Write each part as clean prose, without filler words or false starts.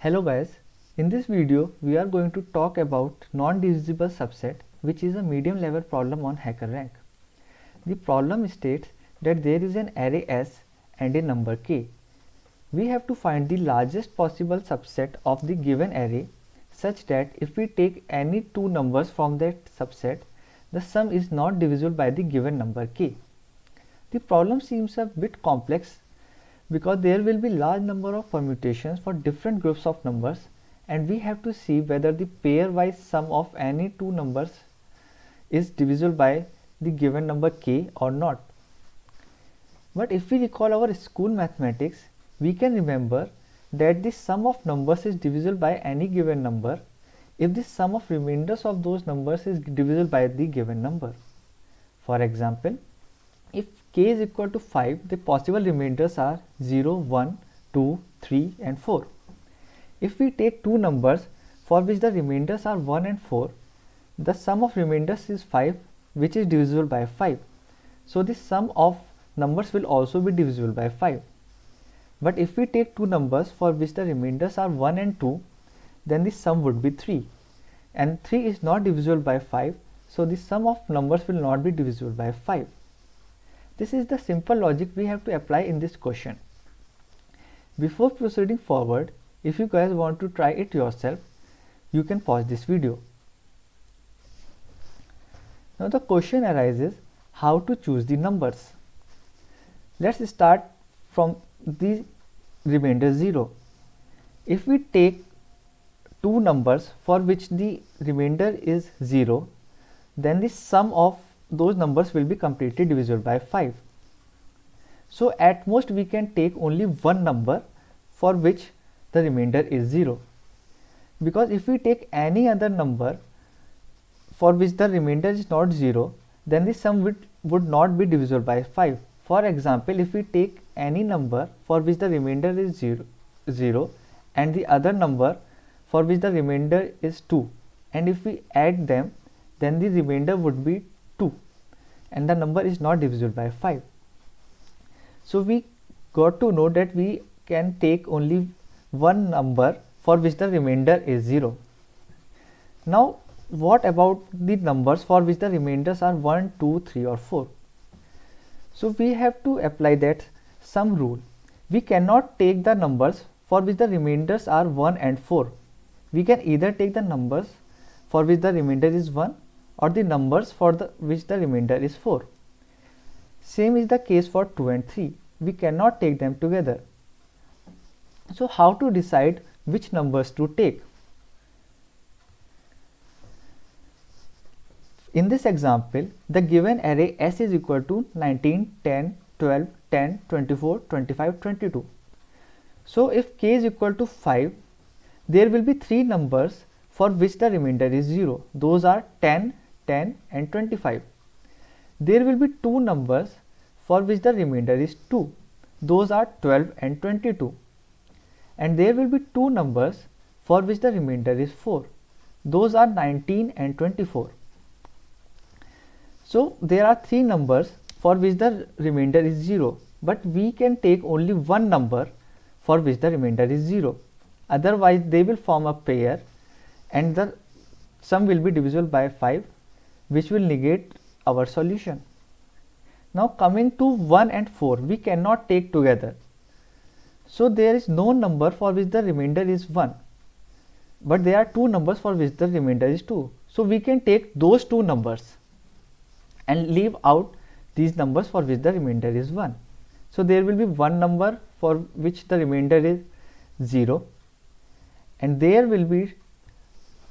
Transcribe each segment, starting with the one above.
Hello guys, in this video we are going to talk about non-divisible subset, which is a medium level problem on HackerRank. The problem states that there is an array S and a number k. We have to find the largest possible subset of the given array such that if we take any two numbers from that subset, the sum is not divisible by the given number k. The problem seems a bit complex because there will be large number of permutations for different groups of numbers, and we have to see whether the pairwise sum of any two numbers is divisible by the given number k or not. But if we recall our school mathematics, we can remember that the sum of numbers is divisible by any given number if the sum of remainders of those numbers is divisible by the given number. For example, if k is equal to 5, the possible remainders are 0, 1, 2, 3 and 4. If we take two numbers for which the remainders are 1 and 4, the sum of remainders is 5, which is divisible by 5. So the sum of numbers will also be divisible by 5. But if we take two numbers for which the remainders are 1 and 2, then the sum would be 3. And 3 is not divisible by 5, so the sum of numbers will not be divisible by 5. This is the simple logic we have to apply in this question. Before proceeding forward, if you guys want to try it yourself, you can pause this video. Now the question arises how to choose the numbers. Let's start from the remainder 0. If we take two numbers for which the remainder is 0, then the sum of those numbers will be completely divisible by 5. So at most we can take only one number for which the remainder is 0, because if we take any other number for which the remainder is not 0, then the sum would not be divisible by 5. For example, if we take any number for which the remainder is 0 and the other number for which the remainder is 2, and if we add them, then the remainder would be 2 and the number is not divisible by 5. So we got to know that we can take only one number for which the remainder is 0. Now what about the numbers for which the remainders are 1, 2, 3 or 4? So we have to apply that sum rule. We cannot take the numbers for which the remainders are 1 and 4. We can either take the numbers for which the remainder is 1 or the numbers for which the remainder is 4. Same is the case for 2 and 3. We cannot take them together. So how to decide which numbers to take? In this example, the given array S is equal to 19, 10, 12, 10, 24, 25, 22. So if k is equal to 5, there will be three numbers for which the remainder is 0. Those are 10, 10 and 25. There will be two numbers for which the remainder is 2. Those are 12 and 22. And there will be two numbers for which the remainder is 4. Those are 19 and 24. So there are three numbers for which the remainder is 0, but we can take only one number for which the remainder is 0. Otherwise they will form a pair and the sum will be divisible by 5, which will negate our solution. Now coming to 1 and 4, we cannot take together. So there is no number for which the remainder is 1, but there are two numbers for which the remainder is 2. So we can take those two numbers and leave out these numbers for which the remainder is 1. So there will be one number for which the remainder is 0, and there will be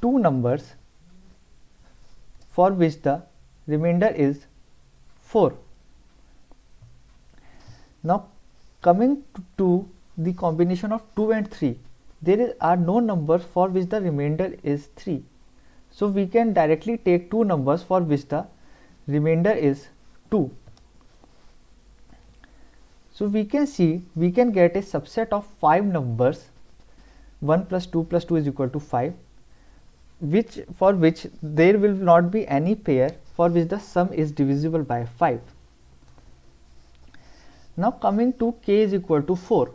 two numbers for which the remainder is 4. Now coming to the combination of 2 and 3, there are no numbers for which the remainder is 3. So we can directly take two numbers for which the remainder is 2. So we can see we can get a subset of 5 numbers, 1 plus 2 plus 2 is equal to 5, for which there will not be any pair for which the sum is divisible by 5. Now coming to k is equal to 4.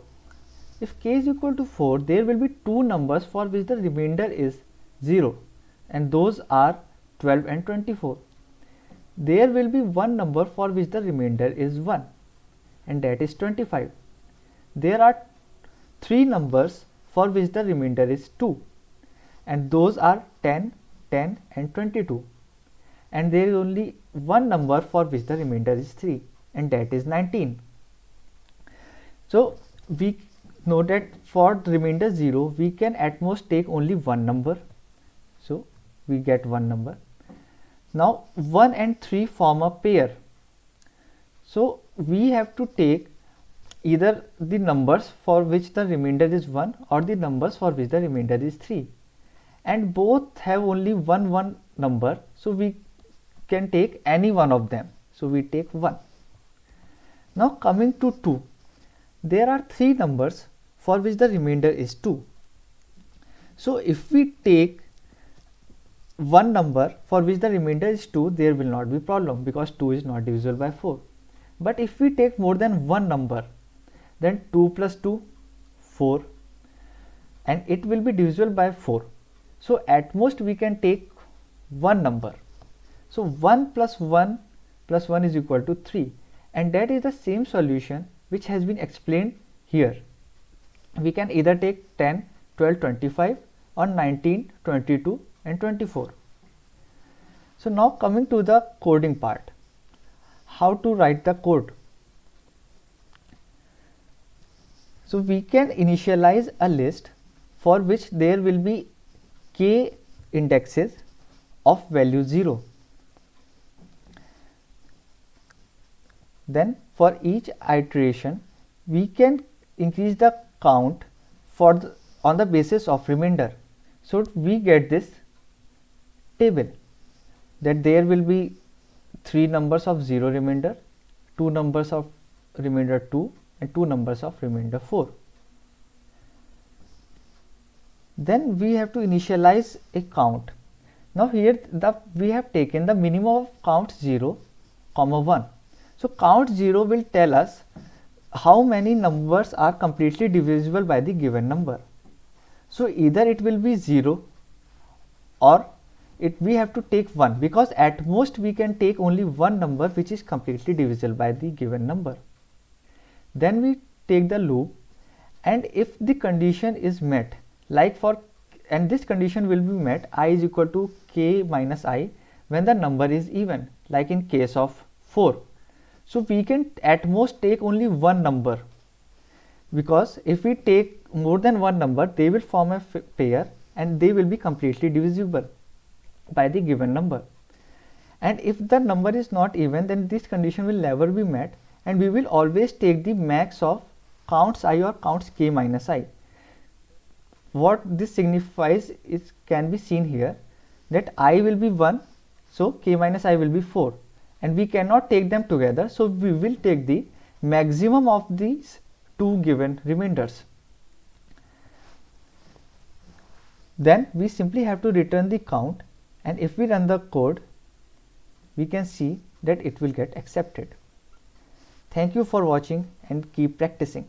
If k is equal to 4, there will be two numbers for which the remainder is 0, and those are 12 and 24. There will be one number for which the remainder is 1, and that is 25. There are three numbers for which the remainder is 2, and those are 10, 10 and 22. And there is only one number for which the remainder is 3, and that is 19. So we know that for the remainder 0, we can at most take only one number. So we get one number. Now 1 and 3 form a pair. So we have to take either the numbers for which the remainder is 1 or the numbers for which the remainder is 3. And both have only one number. So we can take any one of them. So we take 1. Now coming to 2. There are three numbers for which the remainder is 2. So if we take one number for which the remainder is 2, there will not be problem because 2 is not divisible by 4. But if we take more than one number, then 2 plus 2, 4, and it will be divisible by 4. So at most we can take one number. So 1 plus 1 plus 1 is equal to 3, and that is the same solution which has been explained here. We can either take 10, 12, 25 or 19, 22 and 24. So now coming to the coding part. How to write the code? So we can initialize a list for which there will be k indexes of value 0. Then for each iteration we can increase the count on the basis of remainder. So we get this table that there will be 3 numbers of 0 remainder, 2 numbers of remainder 2 and 2 numbers of remainder 4. Then we have to initialize a count. Now here we have taken the minimum of count 0, 1. So count 0 will tell us how many numbers are completely divisible by the given number. So either it will be 0 or we have to take 1, because at most we can take only one number which is completely divisible by the given number. Then we take the loop, and if the condition is met, and this condition will be met, I is equal to k minus I, when the number is even, like in case of 4. So we can at most take only one number, because if we take more than one number, they will form a pair and they will be completely divisible by the given number. And if the number is not even, then this condition will never be met, and we will always take the max of counts I or counts k minus I. What this signifies can be seen here, that I will be 1, so k minus I will be 4, and we cannot take them together, so we will take the maximum of these two given remainders. Then we simply have to return the count, and if we run the code, we can see that it will get accepted. Thank you for watching and keep practicing.